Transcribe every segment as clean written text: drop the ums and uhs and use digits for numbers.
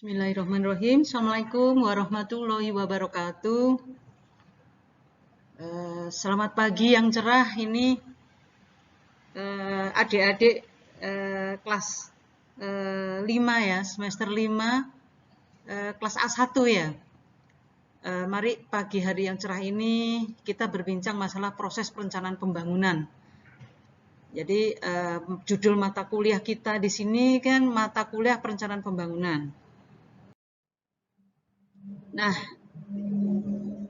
Bismillahirrahmanirrahim. Assalamualaikum warahmatullahi wabarakatuh. Selamat pagi yang cerah. Ini adik-adik kelas 5 ya, semester 5, kelas A1 ya. Mari pagi hari yang cerah ini kita berbincang masalah proses perencanaan pembangunan. Jadi judul mata kuliah kita di sini kan mata kuliah perencanaan pembangunan. Nah,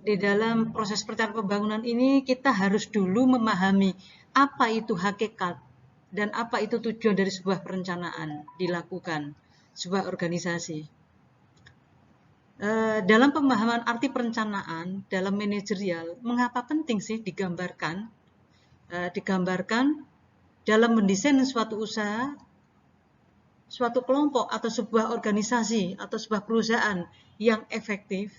di dalam proses perencanaan pembangunan ini kita harus dulu memahami apa itu hakikat dan apa itu tujuan dari sebuah perencanaan dilakukan, sebuah organisasi. Dalam pemahaman arti perencanaan, dalam manajerial, mengapa penting sih digambarkan? Digambarkan dalam mendesain suatu usaha, suatu kelompok atau sebuah organisasi atau sebuah perusahaan yang efektif,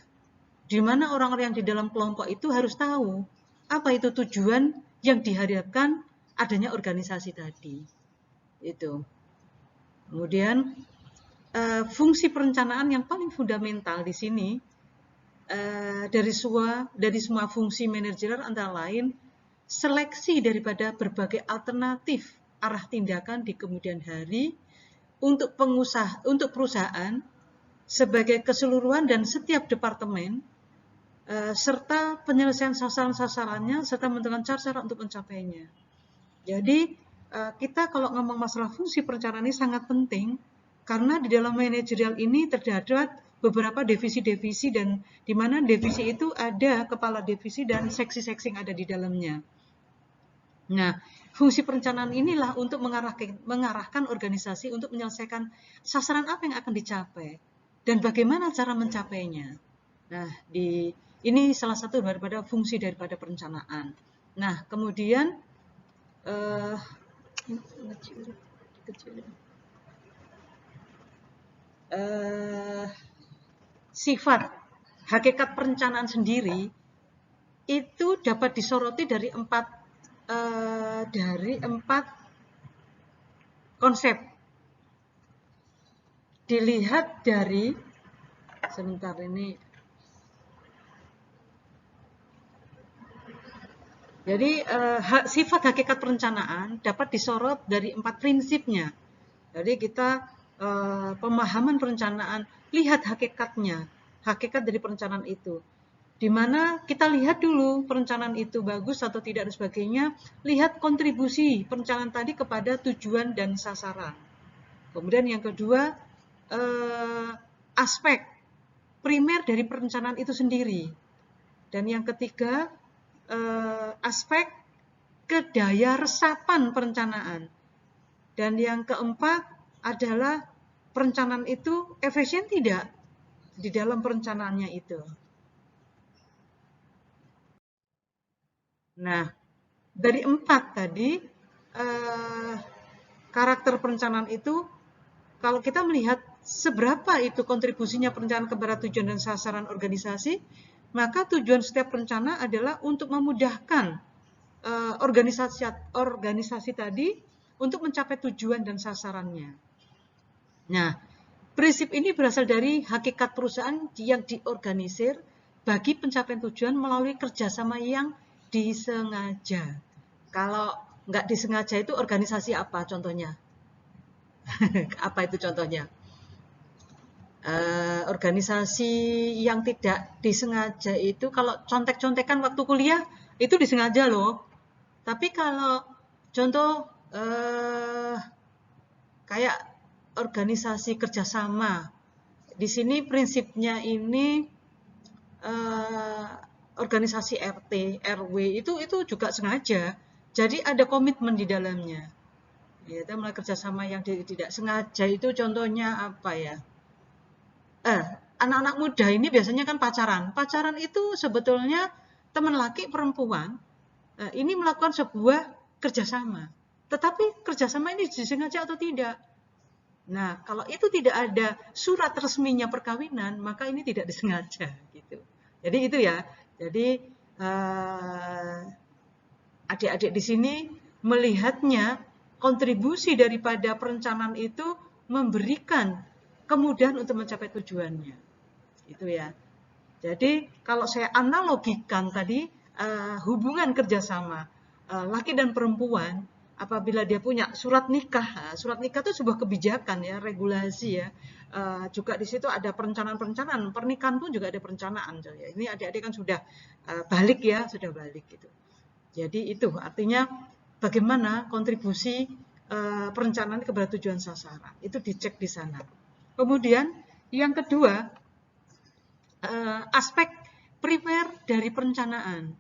di mana orang-orang yang di dalam kelompok itu harus tahu apa itu tujuan yang diharapkan adanya organisasi tadi. Itu. Kemudian fungsi perencanaan yang paling fundamental di sini dari semua fungsi manajerial antara lain seleksi daripada berbagai alternatif arah tindakan di kemudian hari untuk perusahaan sebagai keseluruhan dan setiap departemen serta penyelesaian sasaran-sasarannya serta menentukan cara-cara untuk mencapainya. Jadi kita kalau ngomong masalah fungsi perencanaan ini sangat penting karena di dalam manajerial ini terdapat beberapa divisi-divisi dan di mana divisi itu ada kepala divisi dan seksi-seksi yang ada di dalamnya. Nah, fungsi perencanaan inilah untuk mengarahkan organisasi untuk menyelesaikan sasaran apa yang akan dicapai dan bagaimana cara mencapainya. Nah, ini salah satu daripada fungsi daripada perencanaan. Nah, kemudian sifat hakikat perencanaan sendiri itu dapat disoroti dari empat konsep. Dilihat dari sebentar ini. Jadi sifat hakikat perencanaan dapat disorot dari 4 prinsipnya. Jadi kita pemahaman perencanaan, lihat hakikatnya, hakikat dari perencanaan itu. Di mana kita lihat dulu perencanaan itu bagus atau tidak dan sebagainya, lihat kontribusi perencanaan tadi kepada tujuan dan sasaran. Kemudian yang kedua, aspek primer dari perencanaan itu sendiri. Dan yang ketiga, aspek kedaya resapan perencanaan. Dan yang keempat adalah perencanaan itu efisien tidak di dalam perencanaannya itu. Nah, dari 4 tadi karakter perencanaan itu, kalau kita melihat seberapa itu kontribusinya perencanaan kepada tujuan dan sasaran organisasi, maka tujuan setiap rencana adalah untuk memudahkan organisasi tadi untuk mencapai tujuan dan sasarannya. Nah, prinsip ini berasal dari hakikat perusahaan yang diorganisir bagi pencapaian tujuan melalui kerjasama yang disengaja. Kalau nggak disengaja itu organisasi apa contohnya? Apa itu contohnya? Organisasi yang tidak disengaja itu kalau contek-contekan waktu kuliah itu disengaja loh. Tapi kalau contoh kayak organisasi kerjasama, di sini prinsipnya ini organisasi RT, RW itu juga sengaja. Jadi ada komitmen di dalamnya. Ya, kita mulai kerjasama yang tidak sengaja itu contohnya apa ya? Anak-anak muda ini biasanya kan pacaran. Pacaran itu sebetulnya teman laki perempuan ini melakukan sebuah kerjasama. Tetapi kerjasama ini disengaja atau tidak? Nah, kalau itu tidak ada surat resminya perkawinan, maka ini tidak disengaja gitu. Jadi itu ya. Jadi adik-adik di sini melihatnya kontribusi daripada perencanaan itu memberikan kemudahan untuk mencapai tujuannya. Itu ya. Jadi kalau saya analogikan tadi hubungan kerjasama laki dan perempuan, apabila dia punya surat nikah itu sebuah kebijakan ya, regulasi ya. Juga di situ ada perencanaan-perencanaan, pernikahan pun juga ada perencanaan. Ya. Ini adik-adik kan sudah balik ya, sudah balik gitu. Jadi itu artinya bagaimana kontribusi perencanaan kepada tujuan sasaran, itu dicek di sana. Kemudian yang kedua, aspek primer dari perencanaan.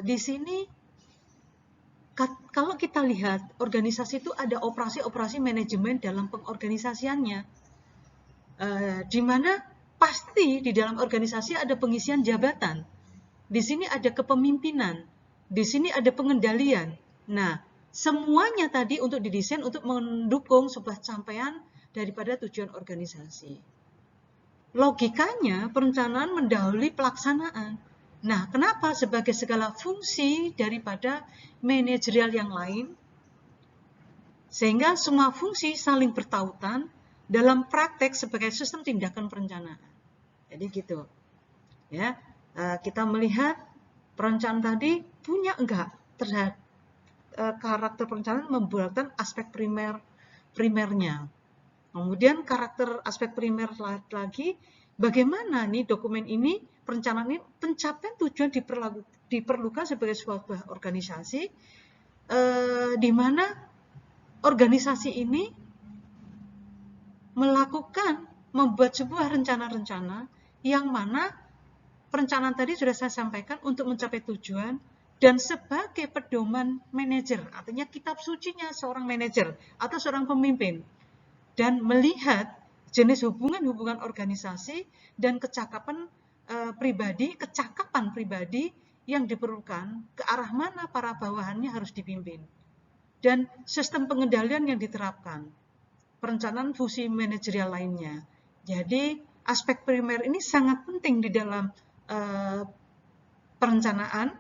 Di sini kalau kita lihat organisasi itu ada operasi-operasi manajemen dalam pengorganisasiannya, di mana pasti di dalam organisasi ada pengisian jabatan, di sini ada kepemimpinan, di sini ada pengendalian. Nah, semuanya tadi untuk didesain untuk mendukung sebuah capaian daripada tujuan organisasi. Logikanya perencanaan mendahului pelaksanaan. Nah, kenapa? Sebagai segala fungsi daripada manajerial yang lain, sehingga semua fungsi saling bertautan dalam praktek sebagai sistem tindakan perencanaan. Jadi gitu. Ya, kita melihat perencanaan tadi punya enggak terhadap karakter perencanaan membuatkan aspek primernya. Kemudian karakter aspek primer lagi, bagaimana nih dokumen ini, perencanaan ini, pencapaian tujuan diperlukan sebagai sebuah organisasi, di mana organisasi ini membuat sebuah rencana-rencana yang mana perencanaan tadi sudah saya sampaikan untuk mencapai tujuan dan sebagai pedoman manajer, artinya kitab sucinya seorang manajer atau seorang pemimpin, dan melihat jenis hubungan-hubungan organisasi dan kecakapan pribadi yang diperlukan, ke arah mana para bawahannya harus dipimpin, dan sistem pengendalian yang diterapkan, perencanaan fungsi manajerial lainnya. Jadi aspek primer ini sangat penting di dalam perencanaan.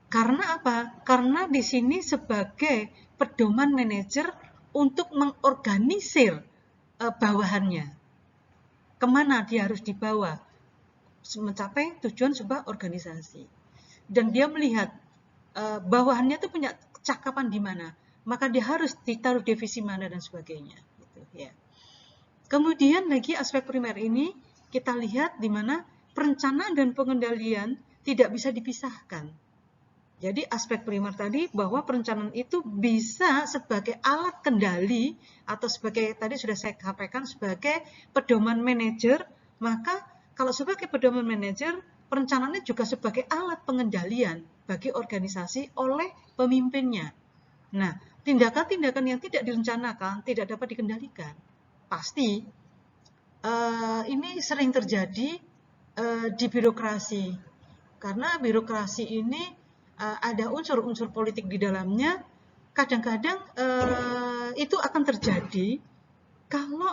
Karena apa? Karena di sini sebagai pedoman manajer untuk mengorganisir bawahannya. Kemana dia harus dibawa mencapai tujuan sebuah organisasi. Dan dia melihat bawahannya itu punya kecakapan di mana, maka dia harus ditaruh divisi mana dan sebagainya. Gitu, ya. Kemudian lagi aspek primer ini kita lihat di mana perencanaan dan pengendalian tidak bisa dipisahkan. Jadi aspek primer tadi bahwa perencanaan itu bisa sebagai alat kendali atau sebagai tadi sudah saya sampaikan sebagai pedoman manajer, maka kalau sebagai pedoman manajer, perencanaannya juga sebagai alat pengendalian bagi organisasi oleh pemimpinnya. Nah, tindakan-tindakan yang tidak direncanakan tidak dapat dikendalikan. Pasti ini sering terjadi di birokrasi, karena birokrasi ini ada unsur-unsur politik di dalamnya. Kadang-kadang itu akan terjadi kalau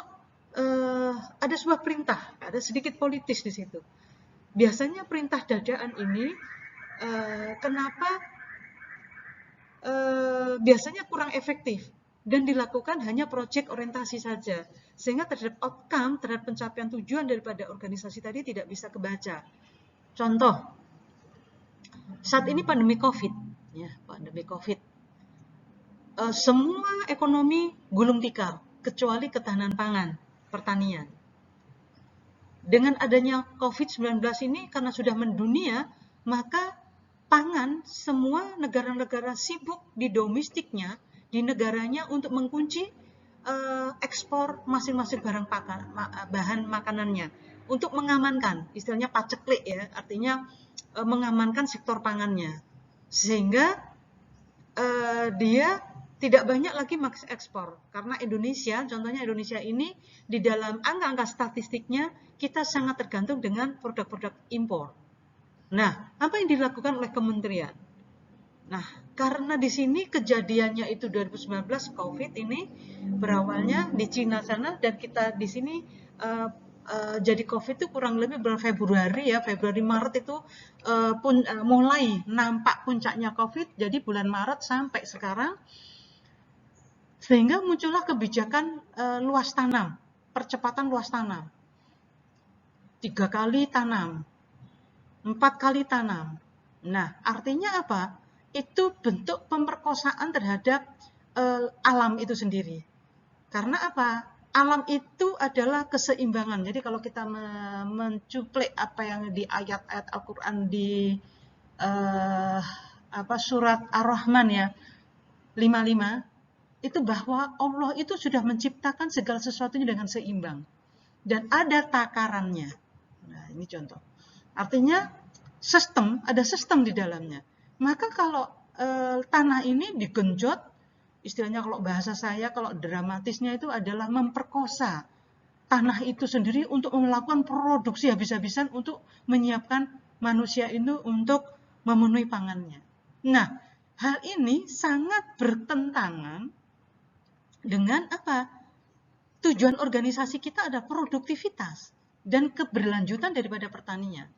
ada sebuah perintah, ada sedikit politis di situ. Biasanya perintah dadaan ini kenapa biasanya kurang efektif dan dilakukan hanya proyek orientasi saja, sehingga terhadap outcome, terhadap pencapaian tujuan daripada organisasi tadi tidak bisa kebaca. Contoh, saat ini pandemi COVID, ya, pandemi COVID, semua ekonomi gulung tikar kecuali ketahanan pangan, pertanian. Dengan adanya COVID-19 ini karena sudah mendunia, maka pangan semua negara-negara sibuk di domestiknya, di negaranya untuk mengunci ekspor masing-masing bahan makanannya untuk mengamankan, istilahnya paceklik ya, artinya mengamankan sektor pangannya, sehingga dia tidak banyak lagi ekspor. Karena Indonesia, contohnya Indonesia ini di dalam angka-angka statistiknya kita sangat tergantung dengan produk-produk impor. Nah, apa yang dilakukan oleh kementerian? Nah, karena di sini kejadiannya itu 2019 COVID ini berawalnya di Cina sana, dan kita di sini jadi COVID itu kurang lebih bulan Februari ya, Februari-Maret itu mulai nampak puncaknya COVID. Jadi bulan Maret sampai sekarang Sehingga muncullah kebijakan luas tanam, percepatan luas tanam. 3 kali tanam, 4 kali tanam. Nah, artinya apa? Itu bentuk pemerkosaan terhadap alam itu sendiri. Karena apa? Alam itu adalah keseimbangan. Jadi kalau kita mencuplek apa yang di ayat-ayat Al-Quran di surat Ar-Rahman ya, 55, itu bahwa Allah itu sudah menciptakan segala sesuatunya dengan seimbang. Dan ada takarannya. Nah, ini contoh. Artinya ada sistem di dalamnya. Maka kalau tanah ini digenjot, istilahnya kalau bahasa saya, kalau dramatisnya itu adalah memperkosa tanah itu sendiri untuk melakukan produksi habis-habisan untuk menyiapkan manusia itu untuk memenuhi pangannya. Nah, hal ini sangat bertentangan dengan apa? Tujuan organisasi kita ada produktivitas dan keberlanjutan daripada pertanian.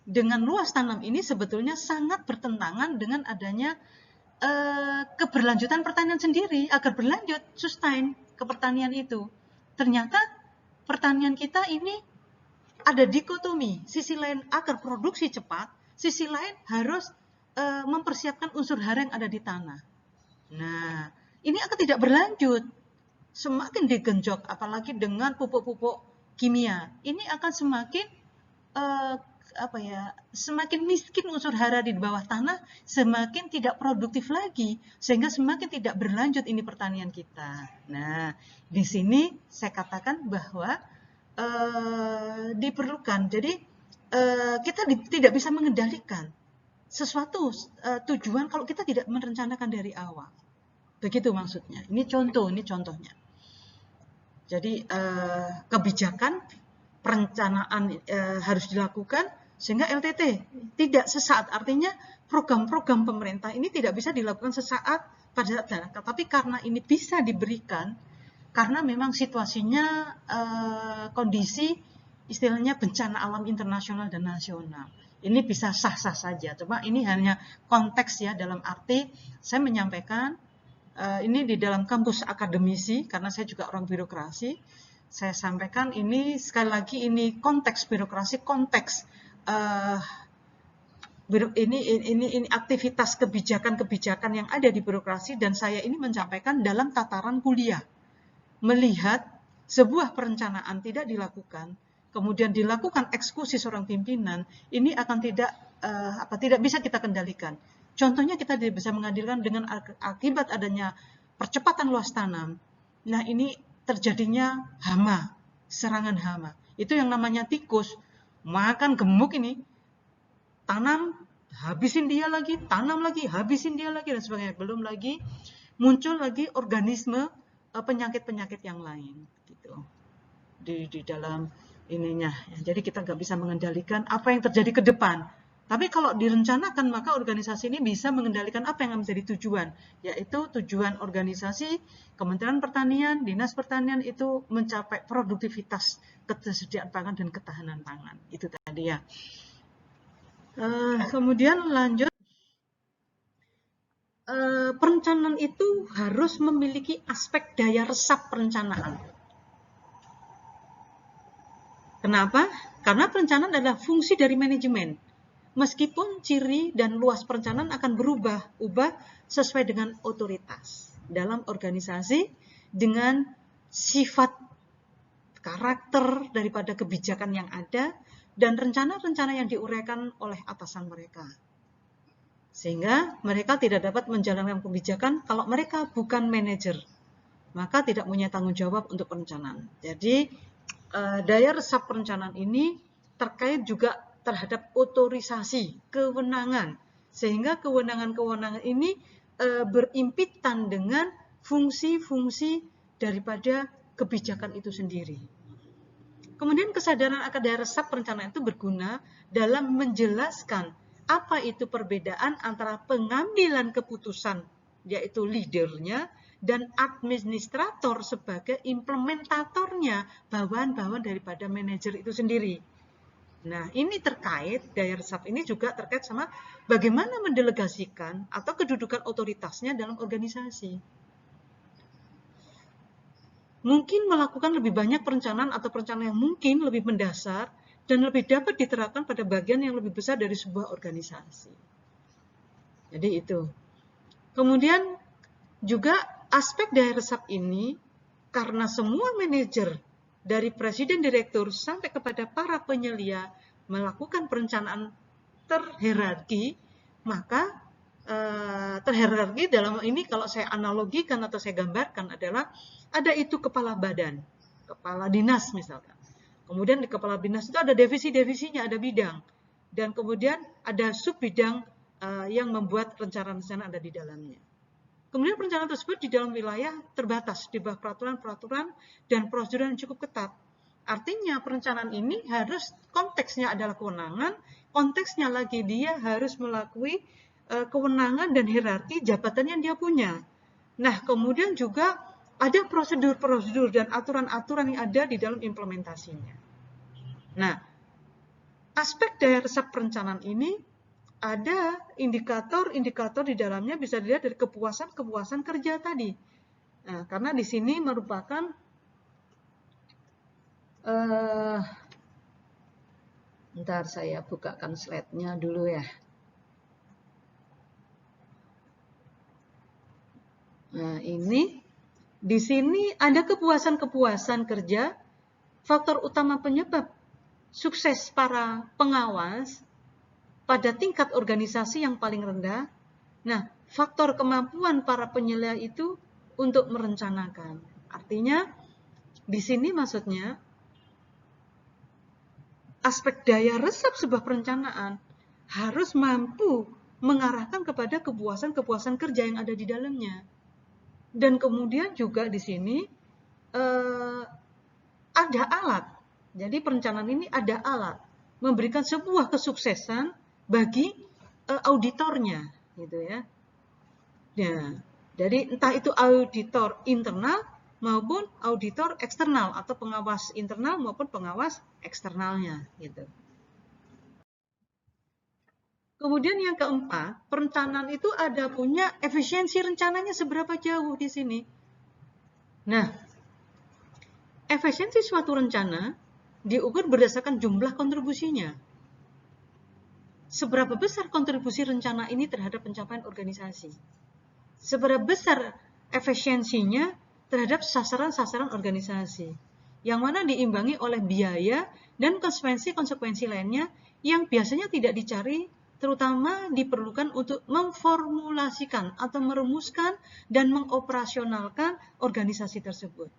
Dengan luas tanam ini sebetulnya sangat bertentangan dengan adanya keberlanjutan pertanian sendiri, agar berlanjut, sustain ke pertanian itu. Ternyata pertanian kita ini ada dikotomi, sisi lain agar produksi cepat, sisi lain harus mempersiapkan unsur hara yang ada di tanah. Nah, ini akan tidak berlanjut. Semakin digenjot, apalagi dengan pupuk-pupuk kimia, ini akan semakin semakin miskin unsur hara di bawah tanah, semakin tidak produktif lagi, sehingga semakin tidak berlanjut ini pertanian kita. Nah, di sini saya katakan bahwa diperlukan. Jadi kita tidak bisa mengendalikan sesuatu tujuan kalau kita tidak merencanakan dari awal. Begitu maksudnya. Ini contohnya. Jadi kebijakan perencanaan harus dilakukan sehingga LTT tidak sesaat. Artinya program-program pemerintah ini tidak bisa dilakukan sesaat pada saat, tapi karena ini bisa diberikan karena memang situasinya kondisi istilahnya bencana alam internasional dan nasional. Ini bisa sah-sah saja. Cuma ini hanya konteks ya, dalam arti saya menyampaikan ini di dalam kampus akademisi, karena saya juga orang birokrasi, saya sampaikan ini sekali lagi ini konteks birokrasi, konteks ini aktivitas kebijakan-kebijakan yang ada di birokrasi, dan saya ini menyampaikan dalam tataran kuliah. Melihat sebuah perencanaan tidak dilakukan, kemudian dilakukan eksekusi seorang pimpinan, ini akan tidak bisa kita kendalikan. Contohnya kita tidak bisa mengadilkan dengan akibat adanya percepatan luas tanam. Nah, ini terjadinya hama, serangan hama. Itu yang namanya tikus, makan gemuk ini, tanam, habisin dia lagi, tanam lagi, habisin dia lagi, dan sebagainya. Belum lagi muncul lagi organisme penyakit-penyakit yang lain gitu di dalam ininya. Jadi kita nggak bisa mengendalikan apa yang terjadi ke depan. Tapi kalau direncanakan, maka organisasi ini bisa mengendalikan apa yang menjadi tujuan, yaitu tujuan organisasi Kementerian Pertanian, Dinas Pertanian itu mencapai produktivitas, ketersediaan pangan dan ketahanan pangan. Itu tadi ya. Kemudian lanjut, perencanaan itu harus memiliki aspek daya resap perencanaan. Kenapa? Karena perencanaan adalah fungsi dari manajemen. Meskipun ciri dan luas perencanaan akan berubah sesuai dengan otoritas dalam organisasi, dengan sifat karakter daripada kebijakan yang ada, dan rencana-rencana yang diuraikan oleh atasan mereka. Sehingga mereka tidak dapat menjalankan kebijakan kalau mereka bukan manajer, maka tidak punya tanggung jawab untuk perencanaan. Jadi daya resap perencanaan ini terkait juga terhadap otorisasi, kewenangan, sehingga kewenangan-kewenangan ini berimpitan dengan fungsi-fungsi daripada kebijakan itu sendiri. Kemudian kesadaran akan daya resap perencanaan itu berguna dalam menjelaskan apa itu perbedaan antara pengambilan keputusan, yaitu leadernya, dan administrator sebagai implementatornya, bawahan-bawahan daripada manajer itu sendiri. Nah, ini terkait, daya resap ini juga terkait sama bagaimana mendelegasikan atau kedudukan otoritasnya dalam organisasi. mungkin melakukan lebih banyak perencanaan atau perencanaan yang mungkin lebih mendasar dan lebih dapat diterapkan pada bagian yang lebih besar dari sebuah organisasi. Jadi itu. Kemudian juga aspek daya resap ini, karena semua manajer dari presiden direktur sampai kepada para penyelia melakukan perencanaan terhierarki, maka terhierarki dalam ini kalau saya analogikan atau saya gambarkan adalah ada itu kepala badan, kepala dinas misalkan. Kemudian di kepala dinas itu ada divisi-divisinya, ada bidang. Dan kemudian ada sub bidang yang membuat rencana-rencana ada di dalamnya. Kemudian perencanaan tersebut di dalam wilayah terbatas di bawah peraturan-peraturan dan prosedur yang cukup ketat. Artinya perencanaan ini harus konteksnya adalah kewenangan, konteksnya lagi dia harus melalui kewenangan dan hierarki jabatan yang dia punya. Nah, kemudian juga ada prosedur-prosedur dan aturan-aturan yang ada di dalam implementasinya. Nah, aspek daya resap perencanaan ini ada indikator-indikator di dalamnya bisa dilihat dari kepuasan kerja tadi. Nah, karena di sini merupakan ntar saya bukakan slide-nya dulu ya. Nah, ini di sini ada kepuasan kerja, faktor utama penyebab sukses para pengawas pada tingkat organisasi yang paling rendah. Nah, faktor kemampuan para penyelia itu untuk merencanakan. Artinya, di sini maksudnya, aspek daya resap sebuah perencanaan harus mampu mengarahkan kepada kepuasan kerja yang ada di dalamnya. Dan kemudian juga di sini ada alat. Jadi perencanaan ini ada alat memberikan sebuah kesuksesan bagi auditornya, gitu ya. Nah, jadi entah itu auditor internal maupun auditor eksternal atau pengawas internal maupun pengawas eksternalnya, gitu. Kemudian yang keempat, perencanaan itu ada punya efisiensi rencananya seberapa jauh di sini. Nah, efisiensi suatu rencana diukur berdasarkan jumlah kontribusinya. Seberapa besar kontribusi rencana ini terhadap pencapaian organisasi? Seberapa besar efisiensinya terhadap sasaran-sasaran organisasi? Yang mana diimbangi oleh biaya dan konsekuensi-konsekuensi lainnya yang biasanya tidak dicari, terutama diperlukan untuk memformulasikan atau merumuskan dan mengoperasionalkan organisasi tersebut.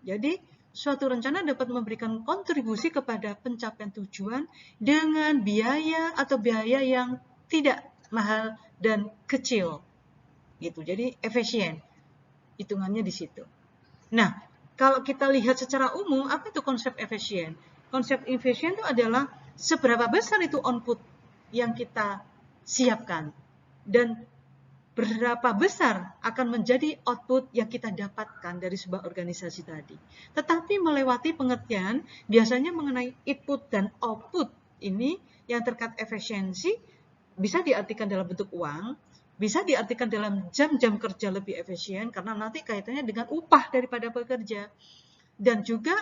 Jadi, suatu rencana dapat memberikan kontribusi kepada pencapaian tujuan dengan biaya atau biaya yang tidak mahal dan kecil. Gitu. Jadi, efisien. Hitungannya di situ. Nah, kalau kita lihat secara umum, apa itu konsep efisien? Konsep efisien itu adalah seberapa besar itu output yang kita siapkan dan berapa besar akan menjadi output yang kita dapatkan dari sebuah organisasi tadi. Tetapi melewati pengertian biasanya mengenai input dan output ini yang terkait efisiensi bisa diartikan dalam bentuk uang, bisa diartikan dalam jam-jam kerja lebih efisien karena nanti kaitannya dengan upah daripada pekerja. Dan juga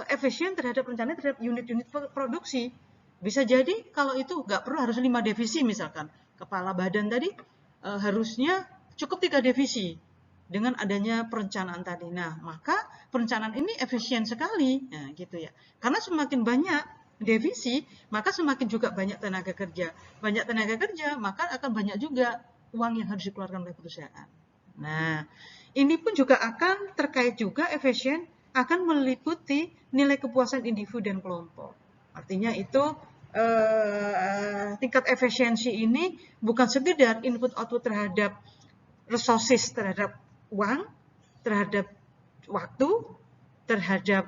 efisien terhadap rencana terhadap unit-unit produksi. Bisa jadi kalau itu nggak perlu harus 5 divisi misalkan. Kepala badan tadi harusnya cukup 3 divisi dengan adanya perencanaan tadi. Nah, maka perencanaan ini efisien sekali. Nah, gitu ya. Karena semakin banyak divisi, maka semakin juga banyak tenaga kerja. Banyak tenaga kerja, maka akan banyak juga uang yang harus dikeluarkan oleh perusahaan. Nah, ini pun juga akan terkait juga efisien akan meliputi nilai kepuasan individu dan kelompok. Artinya itu tingkat efisiensi ini bukan sekedar input output terhadap resources, terhadap uang, terhadap waktu, terhadap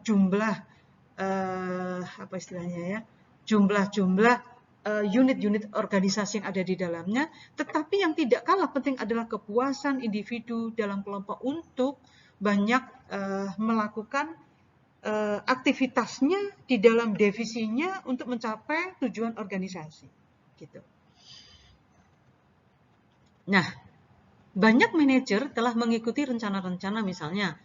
jumlah apa istilahnya ya, jumlah unit-unit organisasi yang ada di dalamnya, tetapi yang tidak kalah penting adalah kepuasan individu dalam kelompok untuk banyak melakukan aktivitasnya di dalam divisinya untuk mencapai tujuan organisasi. Gitu. Nah, banyak manajer telah mengikuti rencana-rencana, misalnya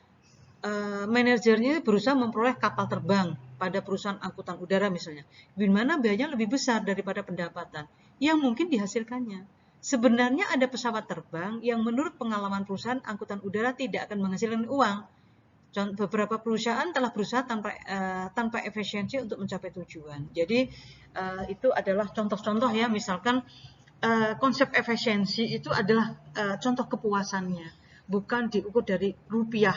manajernya berusaha memperoleh kapal terbang pada perusahaan angkutan udara misalnya, di mana biayanya lebih besar daripada pendapatan yang mungkin dihasilkannya. Sebenarnya ada pesawat terbang yang menurut pengalaman perusahaan angkutan udara tidak akan menghasilkan uang. Beberapa perusahaan telah berusaha tanpa efisiensi untuk mencapai tujuan. Jadi itu adalah contoh-contoh ya, misalkan konsep efisiensi itu adalah contoh kepuasannya, bukan diukur dari rupiah.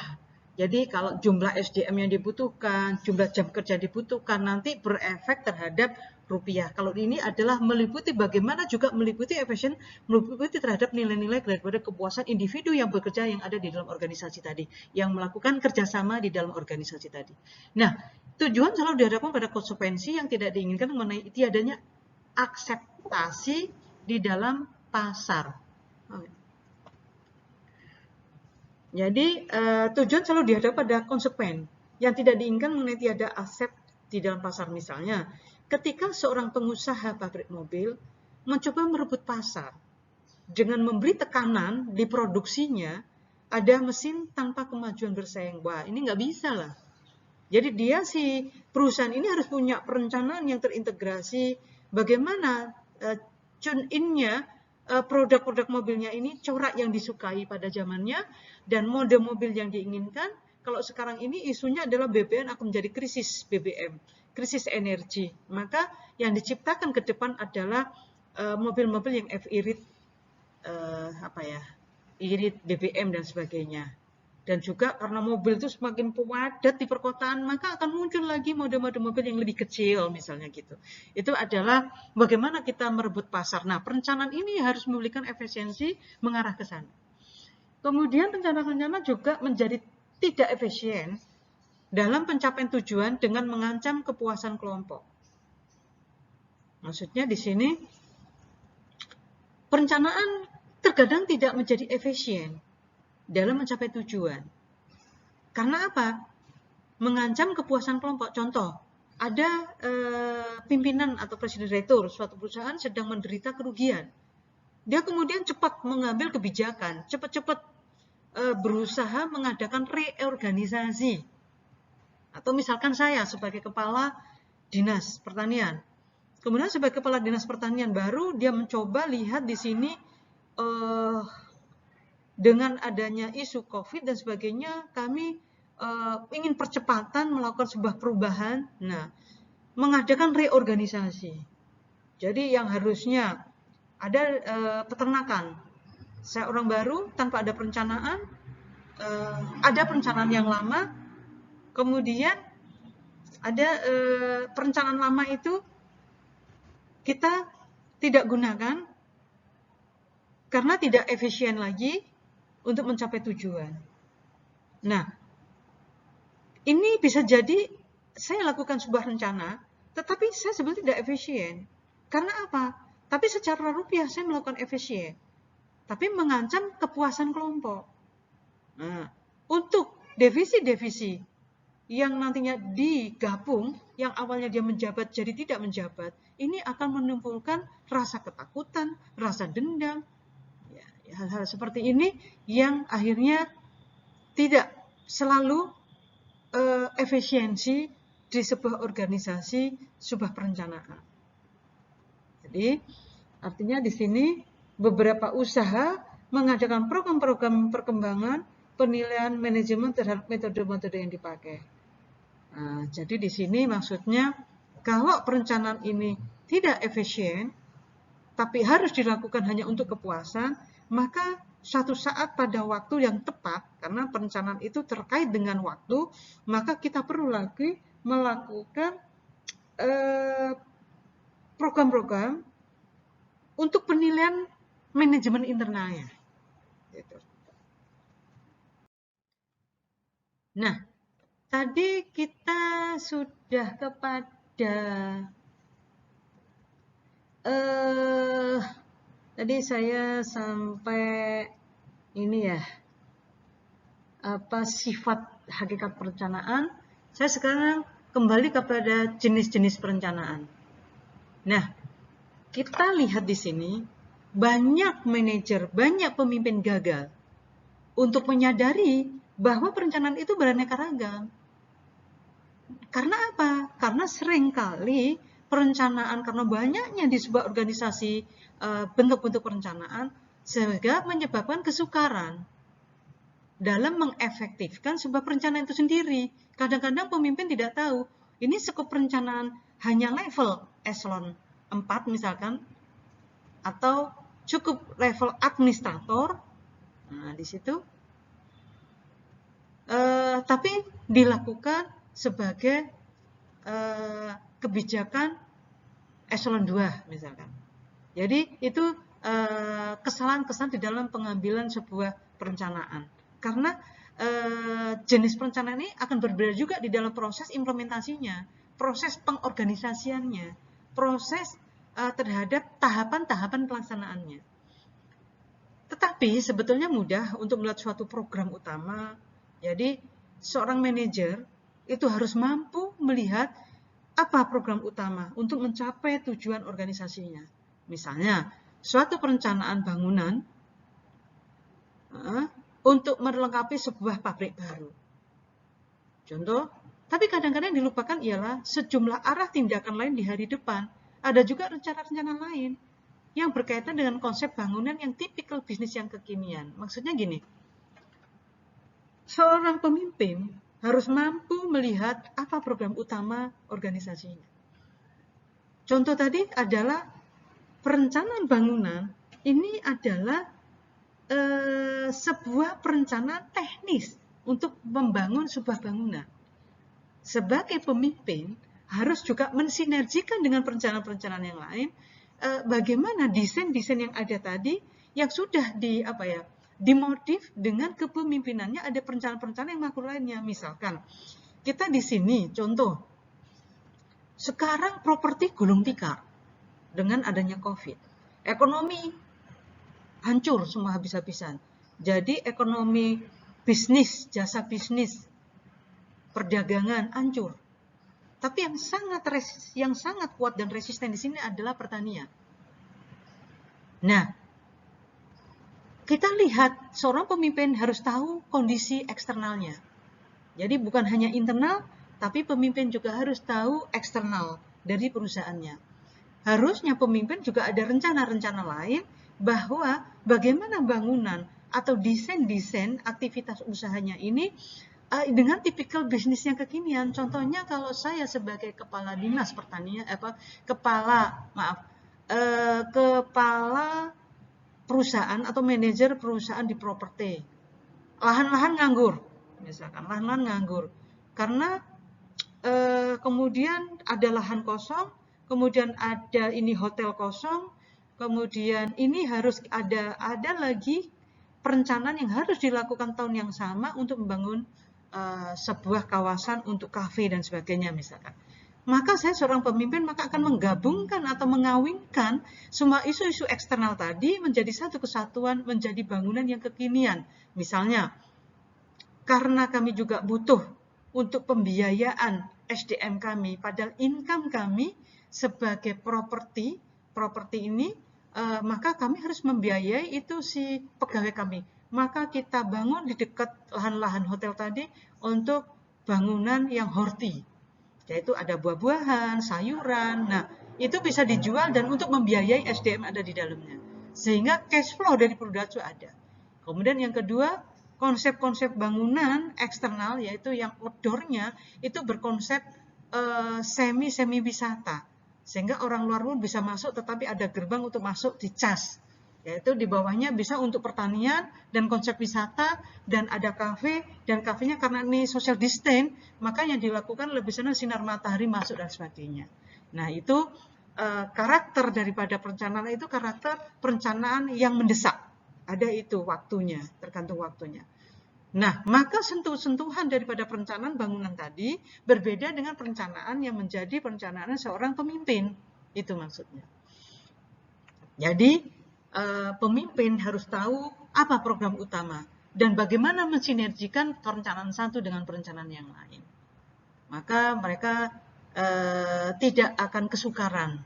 Jadi kalau jumlah SDM yang dibutuhkan, jumlah jam kerja dibutuhkan, nanti berefek terhadap rupiah. Kalau ini adalah meliputi bagaimana juga meliputi efisien, meliputi terhadap nilai-nilai daripada kepuasan individu yang bekerja yang ada di dalam organisasi tadi, yang melakukan kerjasama di dalam organisasi tadi. Nah, tujuan selalu dihadapkan pada konsekuensi yang tidak diinginkan mengenai tiadanya akseptasi di dalam pasar. Jadi tujuan selalu dihadap pada konsekuen yang tidak diinginkan mengenai tiada aset di dalam pasar. Misalnya, ketika seorang pengusaha pabrik mobil mencoba merebut pasar dengan memberi tekanan di produksinya, ada mesin tanpa kemajuan bersaing. Wah, ini nggak bisa lah. Jadi dia si perusahaan ini harus punya perencanaan yang terintegrasi, bagaimana tune-in-nya produk-produk mobilnya ini, corak yang disukai pada zamannya, dan mode mobil yang diinginkan. Kalau sekarang ini isunya adalah BBM akan menjadi krisis BBM, krisis energi. Maka yang diciptakan ke depan adalah mobil-mobil yang irit, irit BBM dan sebagainya. Dan juga karena mobil itu semakin padat di perkotaan, maka akan muncul lagi mode-mode mobil yang lebih kecil, misalnya gitu. Itu adalah bagaimana kita merebut pasar. Nah, perencanaan ini harus memberikan efisiensi mengarah ke sana. Kemudian rencana-rencana juga menjadi tidak efisien dalam pencapaian tujuan dengan mengancam kepuasan kelompok. Maksudnya di sini, perencanaan terkadang tidak menjadi efisien dalam mencapai tujuan. Karena apa? Mengancam kepuasan kelompok. Contoh, ada pimpinan atau presiden direktur suatu perusahaan sedang menderita kerugian. Dia kemudian cepat mengambil kebijakan, cepat-cepat berusaha mengadakan reorganisasi. Atau misalkan saya sebagai kepala dinas pertanian. Kemudian sebagai kepala dinas pertanian baru, dia mencoba lihat di sini dengan adanya isu COVID dan sebagainya, kami ingin percepatan melakukan sebuah perubahan. Nah, mengadakan reorganisasi. Jadi yang harusnya ada peternakan, saya orang baru tanpa ada perencanaan, ada perencanaan yang lama, kemudian ada perencanaan lama itu kita tidak gunakan karena tidak efisien lagi untuk mencapai tujuan. Nah, ini bisa jadi saya lakukan sebuah rencana, tetapi saya sebenarnya tidak efisien. Karena apa? Tapi secara rupiah saya melakukan efisien, tapi mengancam kepuasan kelompok. Nah, untuk divisi-divisi yang nantinya digabung, yang awalnya dia menjabat jadi tidak menjabat, ini akan menimbulkan rasa ketakutan, rasa dendam, hal-hal seperti ini yang akhirnya tidak selalu efisiensi di sebuah organisasi, sebuah perencanaan. Jadi artinya di sini beberapa usaha mengadakan program-program perkembangan penilaian manajemen terhadap metode-metode yang dipakai. Nah, jadi di sini maksudnya kalau perencanaan ini tidak efisien, tapi harus dilakukan hanya untuk kepuasan, maka suatu saat pada waktu yang tepat, karena perencanaan itu terkait dengan waktu, maka kita perlu lagi melakukan program-program untuk penilaian manajemen internalnya. Nah, tadi kita sudah kepada tadi saya sampai ini ya, apa sifat hakikat perencanaan. Saya sekarang kembali kepada jenis-jenis perencanaan. Nah, kita lihat di sini banyak manajer, banyak pemimpin gagal untuk menyadari bahwa perencanaan itu beraneka ragam. Karena apa? Karena seringkali perencanaan, karena banyaknya di sebuah organisasi bentuk-bentuk perencanaan, sehingga menyebabkan kesukaran dalam mengefektifkan sebuah perencanaan itu sendiri. Kadang-kadang pemimpin tidak tahu, ini skop perencanaan hanya level eselon 4 misalkan, atau cukup level administrator. Nah, di situ tapi dilakukan sebagai kebijakan eselon 2 misalkan. Jadi itu kesalahan-kesalahan di dalam pengambilan sebuah perencanaan. Karena jenis perencanaan ini akan berbeda juga di dalam proses implementasinya, proses pengorganisasiannya, proses terhadap tahapan-tahapan pelaksanaannya. Tetapi sebetulnya mudah untuk melihat suatu program utama. Jadi seorang manajer itu harus mampu melihat apa program utama untuk mencapai tujuan organisasinya. Misalnya, suatu perencanaan bangunan untuk melengkapi sebuah pabrik baru. Contoh, tapi kadang-kadang dilupakan ialah sejumlah arah tindakan lain di hari depan. Ada juga rencana-rencana lain yang berkaitan dengan konsep bangunan yang tipikal bisnis yang kekinian. Maksudnya gini, seorang pemimpin harus mampu melihat apa program utama organisasinya. Contoh tadi adalah perencanaan bangunan, ini adalah sebuah perencanaan teknis untuk membangun sebuah bangunan. Sebagai pemimpin harus juga mensinergikan dengan perencanaan-perencanaan yang lain, bagaimana desain-desain yang ada tadi yang sudah dimodif dengan kepemimpinannya, ada perencanaan-perencanaan yang makro lainnya. Misalkan kita di sini contoh, sekarang properti gulung tikar dengan adanya COVID, ekonomi hancur semua habis-habisan. Jadi ekonomi bisnis, jasa bisnis, perdagangan hancur. Tapi yang sangat kuat dan resisten di sini adalah pertanian. Nah, kita lihat seorang pemimpin harus tahu kondisi eksternalnya. Jadi bukan hanya internal, tapi pemimpin juga harus tahu eksternal dari perusahaannya. Harusnya pemimpin juga ada rencana-rencana lain bahwa bagaimana bangunan atau desain-desain aktivitas usahanya ini dengan tipikal bisnis yang kekinian. Contohnya kalau saya sebagai kepala dinas pertanian, kepala perusahaan atau manajer perusahaan di properti, lahan-lahan nganggur, misalkan lahan-lahan nganggur, karena kemudian ada lahan kosong, kemudian ada ini hotel kosong, kemudian ini harus ada lagi perencanaan yang harus dilakukan tahun yang sama untuk membangun sebuah kawasan untuk kafe dan sebagainya misalkan. Maka saya seorang pemimpin maka akan menggabungkan atau mengawinkan semua isu-isu eksternal tadi menjadi satu kesatuan, menjadi bangunan yang kekinian. Misalnya, karena kami juga butuh untuk pembiayaan SDM kami, padahal income kami sebagai properti ini, maka kami harus membiayai itu si pegawai kami. Maka kita bangun di dekat lahan-lahan hotel tadi untuk bangunan yang horti, yaitu ada buah-buahan, sayuran. Nah, itu bisa dijual dan untuk membiayai SDM ada di dalamnya. Sehingga cash flow dari perusahaan ada. Kemudian yang kedua, konsep-konsep bangunan eksternal, yaitu yang outdoor-nya itu berkonsep semi wisata, sehingga orang luar pun bisa masuk, tetapi ada gerbang untuk masuk dicas, yaitu di bawahnya bisa untuk pertanian dan konsep wisata, dan ada kafe, dan kafenya karena ini social distance, maka yang dilakukan lebih sana sinar matahari masuk dan sebagainya. Nah, itu karakter daripada perencanaan itu karakter perencanaan yang mendesak. Ada itu waktunya, tergantung waktunya. Nah, maka sentuhan daripada perencanaan bangunan tadi berbeda dengan perencanaan yang menjadi perencanaan seorang pemimpin. Itu maksudnya. Jadi, pemimpin harus tahu apa program utama dan bagaimana mensinergikan perencanaan satu dengan perencanaan yang lain. Maka mereka tidak akan kesukaran.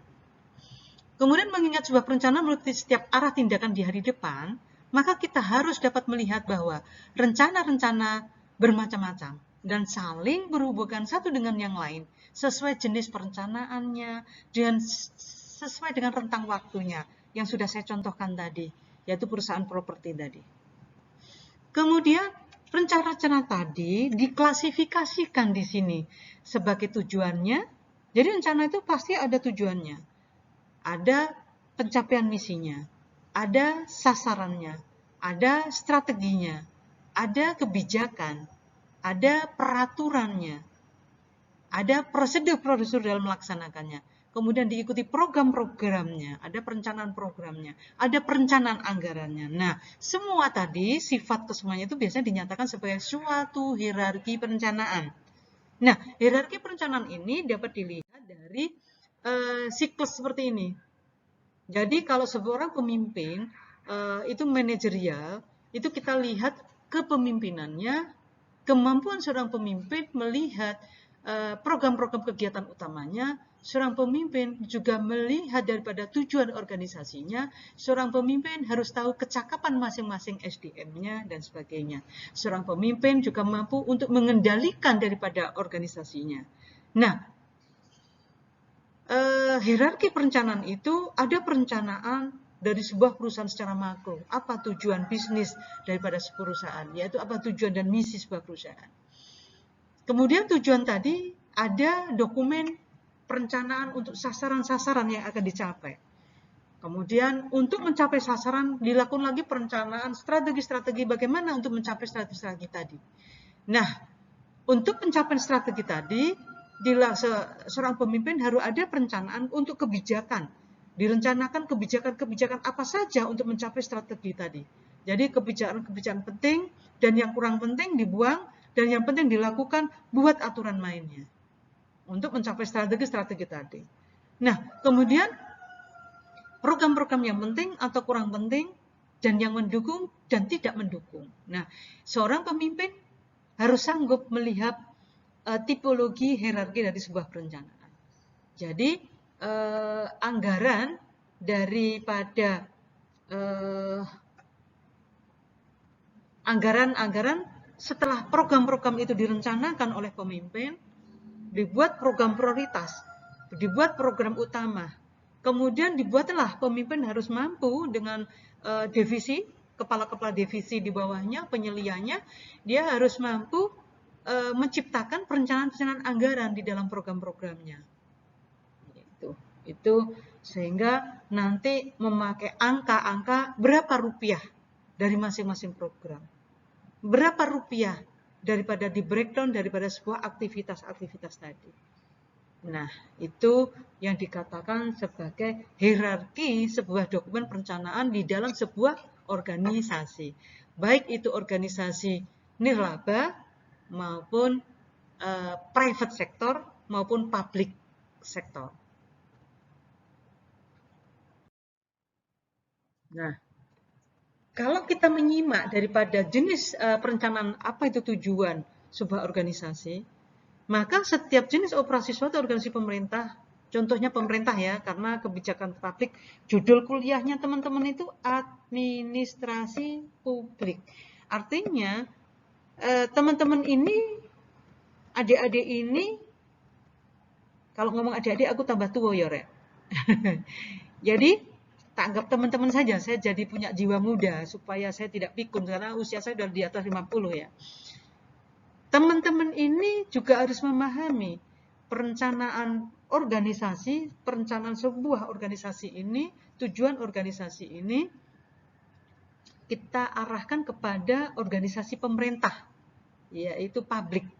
Kemudian mengingat sebuah perencanaan meliputi setiap arah tindakan di hari depan, maka kita harus dapat melihat bahwa rencana-rencana bermacam-macam dan saling berhubungan satu dengan yang lain sesuai jenis perencanaannya dan sesuai dengan rentang waktunya yang sudah saya contohkan tadi, yaitu perusahaan properti tadi. Kemudian rencana-rencana tadi diklasifikasikan di sini sebagai tujuannya. Jadi rencana itu pasti ada tujuannya, ada pencapaian misinya, ada sasarannya, ada strateginya, ada kebijakan, ada peraturannya, ada prosedur-prosedur dalam melaksanakannya. Kemudian diikuti program-programnya, ada perencanaan programnya, ada perencanaan anggarannya. Nah, semua tadi sifat kesemuanya itu biasanya dinyatakan sebagai suatu hierarki perencanaan. Nah, hierarki perencanaan ini dapat dilihat dari siklus seperti ini. Jadi kalau seorang pemimpin itu manajerial, itu kita lihat kepemimpinannya, kemampuan seorang pemimpin melihat program-program kegiatan utamanya, seorang pemimpin juga melihat daripada tujuan organisasinya, seorang pemimpin harus tahu kecakapan masing-masing SDM-nya dan sebagainya. Seorang pemimpin juga mampu untuk mengendalikan daripada organisasinya. Nah, hierarki perencanaan itu ada perencanaan dari sebuah perusahaan secara makro. Apa tujuan bisnis daripada perusahaan, yaitu apa tujuan dan misi sebuah perusahaan. Kemudian tujuan tadi ada dokumen perencanaan untuk sasaran-sasaran yang akan dicapai. Kemudian untuk mencapai sasaran dilakukan lagi perencanaan strategi-strategi bagaimana untuk mencapai strategi-strategi tadi. Nah, untuk pencapaian strategi tadi, seorang pemimpin harus ada perencanaan untuk kebijakan. Direncanakan kebijakan-kebijakan apa saja untuk mencapai strategi tadi. Jadi kebijakan-kebijakan penting dan yang kurang penting dibuang, dan yang penting dilakukan, buat aturan mainnya untuk mencapai strategi-strategi tadi. Nah, kemudian program-program yang penting atau kurang penting dan yang mendukung dan tidak mendukung. Nah, seorang pemimpin harus sanggup melihat tipologi hierarki dari sebuah perencanaan. Jadi anggaran daripada anggaran setelah program-program itu direncanakan oleh pemimpin, dibuat program prioritas, dibuat program utama, kemudian dibuatlah pemimpin harus mampu dengan divisi, kepala-kepala divisi di bawahnya, penyelianya, dia harus mampu menciptakan perencanaan anggaran di dalam program-programnya. Itu sehingga nanti memakai angka-angka berapa rupiah dari masing-masing program, berapa rupiah daripada di breakdown daripada sebuah aktivitas-aktivitas tadi. Nah, itu yang dikatakan sebagai hierarki sebuah dokumen perencanaan di dalam sebuah organisasi. Baik itu organisasi nirlaba maupun private sector maupun public sector. Nah, kalau kita menyimak daripada jenis perencanaan apa itu tujuan sebuah organisasi, maka setiap jenis operasi suatu organisasi pemerintah, contohnya pemerintah ya, karena kebijakan publik, judul kuliahnya teman-teman itu administrasi publik. Artinya teman-teman ini, adik-adik ini, kalau ngomong adik-adik aku tambah tua ya, Rek. Jadi tak anggap teman-teman saja, saya jadi punya jiwa muda supaya saya tidak pikun karena usia saya sudah di atas 50 ya. Teman-teman ini juga harus memahami perencanaan organisasi, perencanaan sebuah organisasi ini, tujuan organisasi ini kita arahkan kepada organisasi pemerintah, yaitu publik.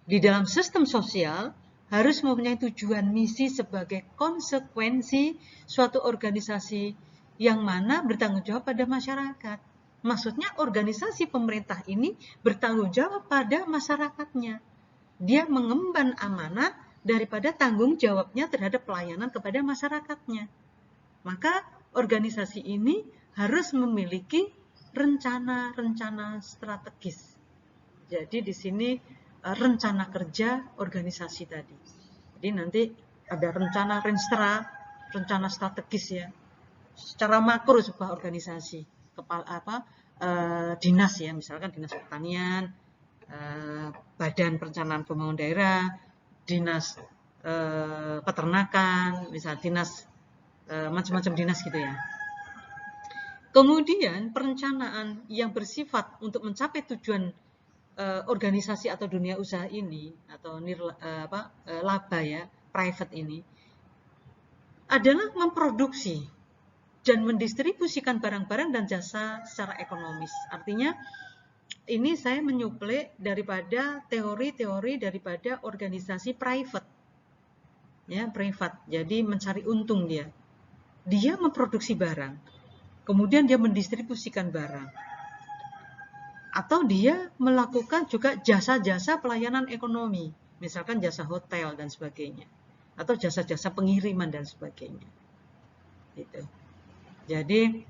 Di dalam sistem sosial harus mempunyai tujuan misi sebagai konsekuensi suatu organisasi yang mana bertanggung jawab pada masyarakat. Maksudnya organisasi pemerintah ini bertanggung jawab pada masyarakatnya. Dia mengemban amanah daripada tanggung jawabnya terhadap pelayanan kepada masyarakatnya. Maka organisasi ini harus memiliki rencana-rencana strategis. Jadi di sini rencana kerja organisasi tadi. Jadi nanti ada rencana renstra, rencana strategis ya, secara makro sebuah organisasi, dinas ya, misalkan dinas pertanian, badan perencanaan pembangunan daerah, dinas peternakan, misal dinas macam-macam dinas gitu ya. Kemudian perencanaan yang bersifat untuk mencapai tujuan organisasi atau dunia usaha ini atau laba ya, private ini adalah memproduksi dan mendistribusikan barang-barang dan jasa secara ekonomis. Artinya ini saya menyuplai daripada teori-teori daripada organisasi private. Ya, private. Jadi mencari untung dia. Dia memproduksi barang, kemudian dia mendistribusikan barang. Atau dia melakukan juga jasa-jasa pelayanan ekonomi, misalkan jasa hotel dan sebagainya, atau jasa-jasa pengiriman dan sebagainya. Gitu. Jadi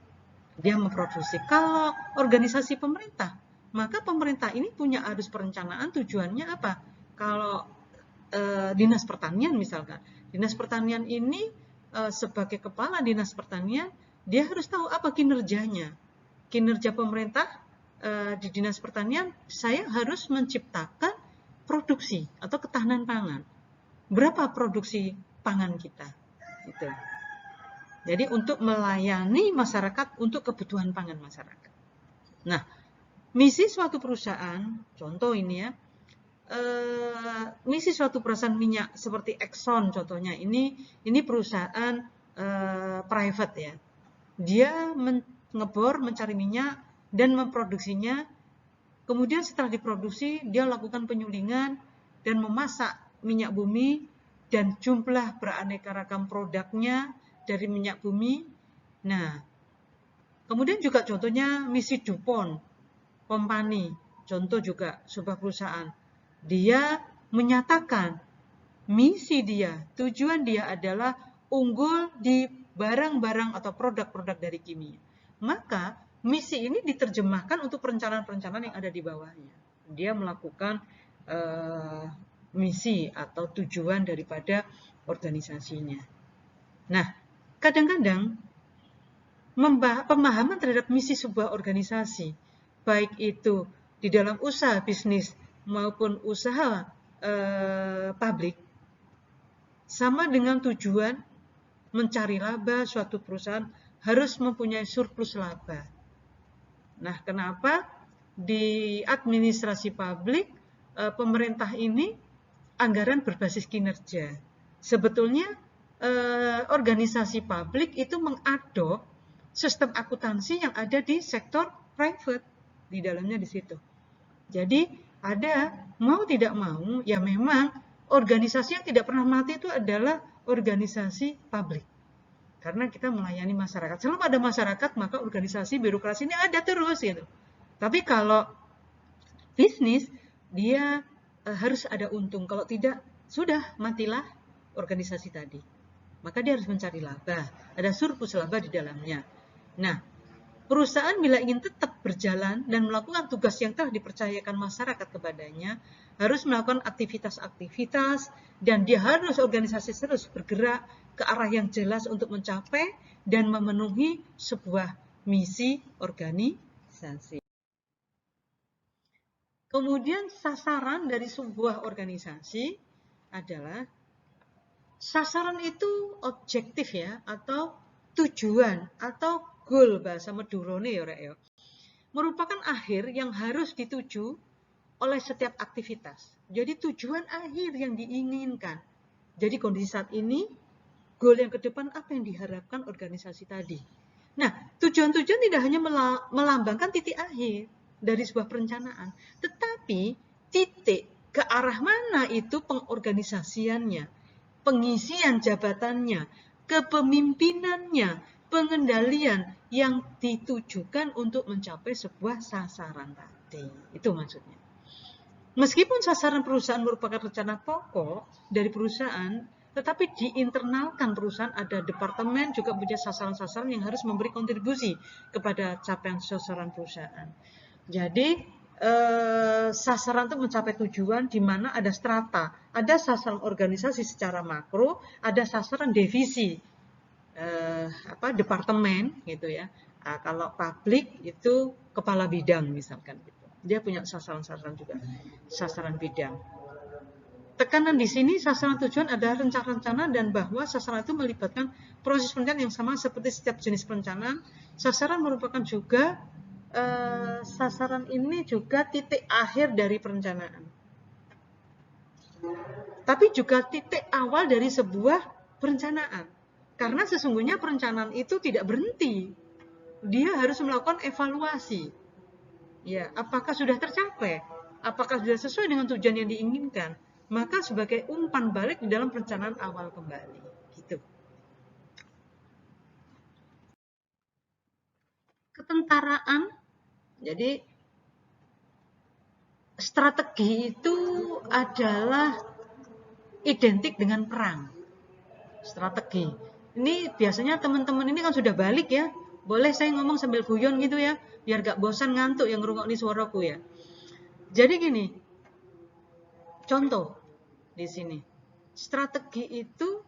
dia memproduksi. Kalau organisasi pemerintah, maka pemerintah ini punya harus perencanaan tujuannya apa? Kalau dinas pertanian misalkan, dinas pertanian ini sebagai kepala dinas pertanian, dia harus tahu apa kinerjanya. Kinerja pemerintah di dinas pertanian, saya harus menciptakan produksi atau ketahanan pangan. Berapa produksi pangan kita? Gitu. Jadi untuk melayani masyarakat untuk kebutuhan pangan masyarakat. Nah, misi suatu perusahaan, contoh ini ya, misi suatu perusahaan minyak seperti Exxon contohnya, ini perusahaan private ya. Dia ngebor, mencari minyak dan memproduksinya. Kemudian setelah diproduksi, dia lakukan penyulingan dan memasak minyak bumi dan jumlah beraneka ragam produknya dari minyak bumi. Nah, kemudian juga contohnya misi DuPont Company, contoh juga sebuah perusahaan. Dia menyatakan misi dia, tujuan dia adalah unggul di barang-barang atau produk-produk dari kimia. Maka misi ini diterjemahkan untuk perencanaan-perencanaan yang ada di bawahnya. Dia melakukan misi atau tujuan daripada organisasinya. Nah, kadang-kadang pemahaman terhadap misi sebuah organisasi, baik itu di dalam usaha bisnis maupun usaha publik, sama dengan tujuan mencari laba. Suatu perusahaan harus mempunyai surplus laba. Nah, kenapa di administrasi publik pemerintah ini anggaran berbasis kinerja? Sebetulnya organisasi publik itu mengadop sistem akuntansi yang ada di sektor private, di dalamnya di situ. Jadi ada mau tidak mau ya memang organisasi yang tidak pernah mati itu adalah organisasi publik. Karena kita melayani masyarakat. Selama ada masyarakat, maka organisasi birokrasi ini ada terus gitu. Tapi kalau bisnis, dia harus ada untung. Kalau tidak, sudah matilah organisasi tadi. Maka dia harus mencari laba. Ada surplus laba di dalamnya. Nah, perusahaan bila ingin tetap berjalan dan melakukan tugas yang telah dipercayakan masyarakat kepadanya, harus melakukan aktivitas-aktivitas, dan dia harus organisasi terus bergerak ke arah yang jelas untuk mencapai dan memenuhi sebuah misi organisasi. Kemudian sasaran dari sebuah organisasi adalah, sasaran itu objektif ya, atau tujuan, atau goal bahasa Madurone ya rek ya, merupakan akhir yang harus dituju oleh setiap aktivitas. Jadi tujuan akhir yang diinginkan. Jadi kondisi saat ini, goal yang ke depan apa yang diharapkan organisasi tadi. Nah, tujuan-tujuan tidak hanya melambangkan titik akhir dari sebuah perencanaan, tetapi titik ke arah mana itu pengorganisasiannya, pengisian jabatannya, kepemimpinannya, pengendalian yang ditujukan untuk mencapai sebuah sasaran tadi. Itu maksudnya. Meskipun sasaran perusahaan merupakan rencana pokok dari perusahaan, tetapi di internalkan perusahaan ada departemen juga punya sasaran-sasaran yang harus memberi kontribusi kepada capaian sasaran perusahaan. Jadi sasaran untuk mencapai tujuan di mana ada strata, ada sasaran organisasi secara makro, ada sasaran divisi departemen gitu ya. Nah, kalau publik itu kepala bidang misalkan gitu. Dia punya sasaran-sasaran juga, sasaran bidang. Tekanan di sini sasaran tujuan adalah rencana-rencana dan bahwa sasaran itu melibatkan proses perencanaan yang sama seperti setiap jenis perencanaan. Sasaran merupakan juga sasaran ini juga titik akhir dari perencanaan. Tapi juga titik awal dari sebuah perencanaan. Karena sesungguhnya perencanaan itu tidak berhenti. Dia harus melakukan evaluasi. Ya, apakah sudah tercapai? Apakah sudah sesuai dengan tujuan yang diinginkan? Maka sebagai umpan balik di dalam perencanaan awal kembali. Gitu. Ketentaraan, jadi strategi itu adalah identik dengan perang. Strategi. Ini biasanya teman-teman ini kan sudah balik ya. Boleh saya ngomong sambil guyon gitu ya, biar gak bosan ngantuk yang ngerungokni suaraku ya. Jadi gini, contoh di sini. Strategi itu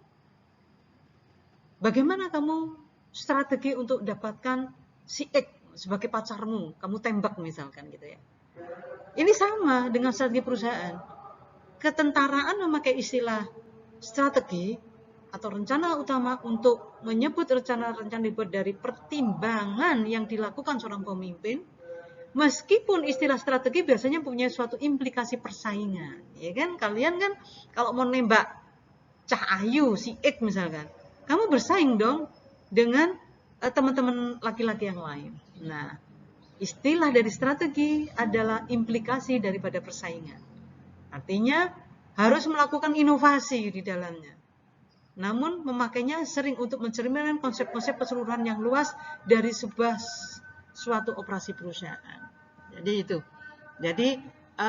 bagaimana kamu strategi untuk dapatkan si X sebagai pacarmu, kamu tembak misalkan gitu ya. Ini sama dengan strategi perusahaan. Ketentaraan memakai istilah strategi atau rencana utama untuk menyebut rencana-rencana dibuat dari pertimbangan yang dilakukan seorang pemimpin. Meskipun istilah strategi biasanya punya suatu implikasi persaingan, ya kan? Kalian kan kalau mau nembak Cah Ayu, si X misalkan, kamu bersaing dong dengan teman-teman laki-laki yang lain. Nah, istilah dari strategi adalah implikasi daripada persaingan. Artinya harus melakukan inovasi di dalamnya. Namun memakainya sering untuk mencerminkan konsep-konsep keseluruhan yang luas dari suatu operasi perusahaan. Jadi itu. Jadi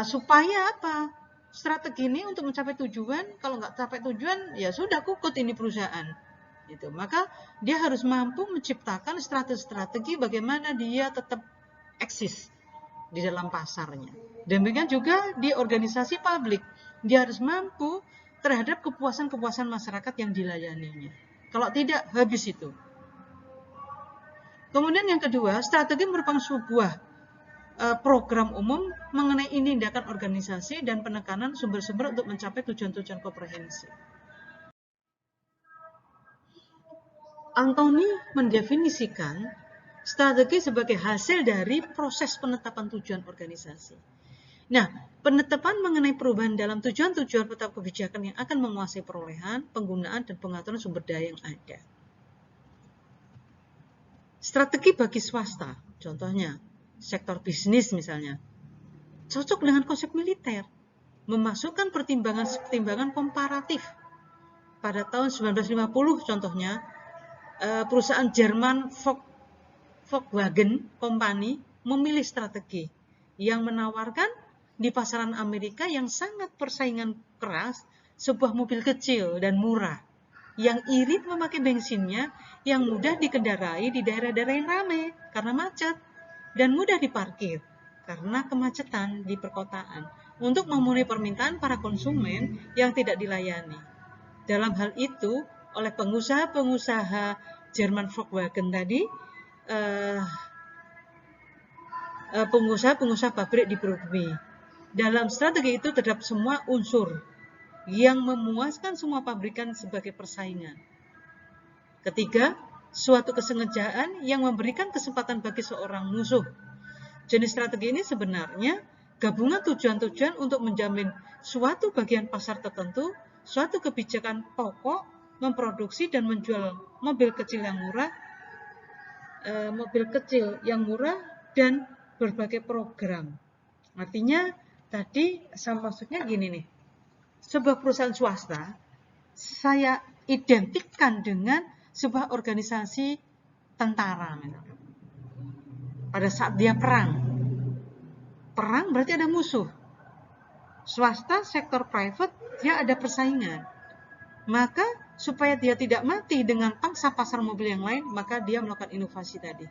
supaya apa? Strategi ini untuk mencapai tujuan, kalau nggak capai tujuan, ya sudah kukut ini perusahaan. Gitu. Maka dia harus mampu menciptakan strategi-strategi bagaimana dia tetap eksis di dalam pasarnya. Demikian juga di organisasi publik, dia harus mampu terhadap kepuasan-kepuasan masyarakat yang dilayaninya. Kalau tidak, habis itu. Kemudian yang kedua, strategi merupakan sebuah program umum mengenai tindakan organisasi dan penekanan sumber-sumber untuk mencapai tujuan-tujuan komprehensif. Anthony mendefinisikan strategi sebagai hasil dari proses penetapan tujuan organisasi. Nah, penetapan mengenai perubahan dalam tujuan-tujuan penetapan kebijakan yang akan menguasai perolehan, penggunaan, dan pengaturan sumber daya yang ada. Strategi bagi swasta, contohnya sektor bisnis misalnya, cocok dengan konsep militer, memasukkan pertimbangan komparatif. Pada tahun 1950 contohnya, perusahaan Jerman Volkswagen Company memilih strategi yang menawarkan di pasaran Amerika yang sangat persaingan keras sebuah mobil kecil dan murah yang irit memakai bensinnya yang mudah dikendarai di daerah-daerah yang ramai karena macet dan mudah diparkir karena kemacetan di perkotaan untuk memenuhi permintaan para konsumen yang tidak dilayani. Dalam hal itu, oleh pengusaha-pengusaha Jerman Volkswagen tadi, pengusaha-pengusaha pabrik di Broadway. Dalam strategi itu terdapat semua unsur yang memuaskan semua pabrikan sebagai persaingan. Ketiga, suatu kesengajaan yang memberikan kesempatan bagi seorang musuh. Jenis strategi ini sebenarnya gabungan tujuan-tujuan untuk menjamin suatu bagian pasar tertentu, suatu kebijakan pokok, memproduksi dan menjual mobil kecil yang murah dan berbagai program. Artinya tadi maksudnya gini nih, sebuah perusahaan swasta saya identikkan dengan sebuah organisasi tentara misalkan. Pada saat dia perang berarti ada musuh. Swasta, sektor private, dia ada persaingan. Maka supaya dia tidak mati dengan pangsa pasar mobil yang lain, maka dia melakukan inovasi tadi.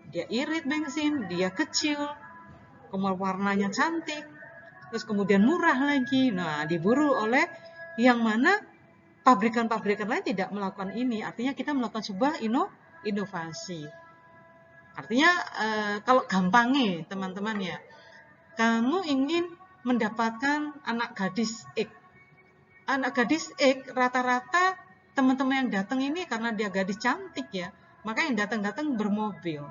Dia irit bensin, dia kecil, kemudian warnanya cantik, terus kemudian murah lagi. Nah, diburu oleh yang mana pabrikan-pabrikan lain tidak melakukan ini. Artinya kita melakukan sebuah inovasi. Artinya kalau gampangnya teman-teman ya, kamu ingin mendapatkan anak gadis X. Anak gadis X rata-rata teman-teman yang datang ini karena dia gadis cantik ya, maka yang datang-datang bermobil.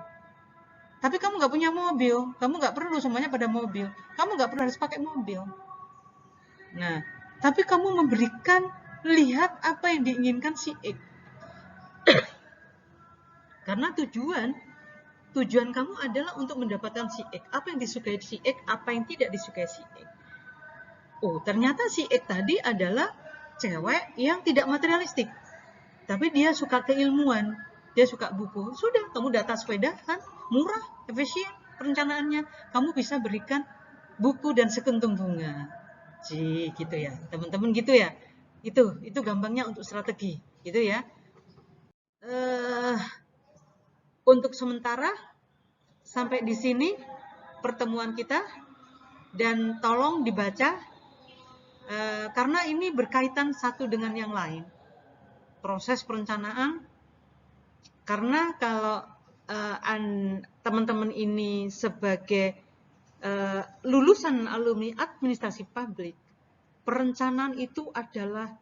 Tapi kamu nggak punya mobil, kamu nggak perlu semuanya pada mobil, kamu nggak perlu harus pakai mobil. Nah, tapi kamu memberikan, lihat apa yang diinginkan si X. Karena tujuan kamu adalah untuk mendapatkan si X. Apa yang disukai si X, apa yang tidak disukai si X. Oh, ternyata si X tadi adalah cewek yang tidak materialistik. Tapi dia suka keilmuan, dia suka buku. Sudah, kamu data sepeda kan, murah, efisien perencanaannya. Kamu bisa berikan buku dan sekuntum bunga. Gitu ya, teman-teman gitu ya. Itu gampangnya untuk strategi, gitu ya. Untuk sementara sampai di sini pertemuan kita, dan tolong dibaca karena ini berkaitan satu dengan yang lain. Proses perencanaan, karena kalau teman-teman ini sebagai lulusan alumni administrasi publik, perencanaan itu adalah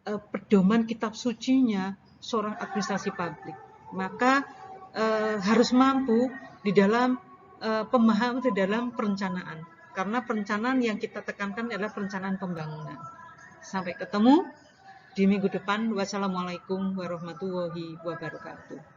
pedoman kitab sucinya seorang administrasi publik. Maka harus mampu di dalam pemahaman di dalam perencanaan. Karena perencanaan yang kita tekankan adalah perencanaan pembangunan. Sampai ketemu di minggu depan. Wassalamualaikum warahmatullahi wabarakatuh.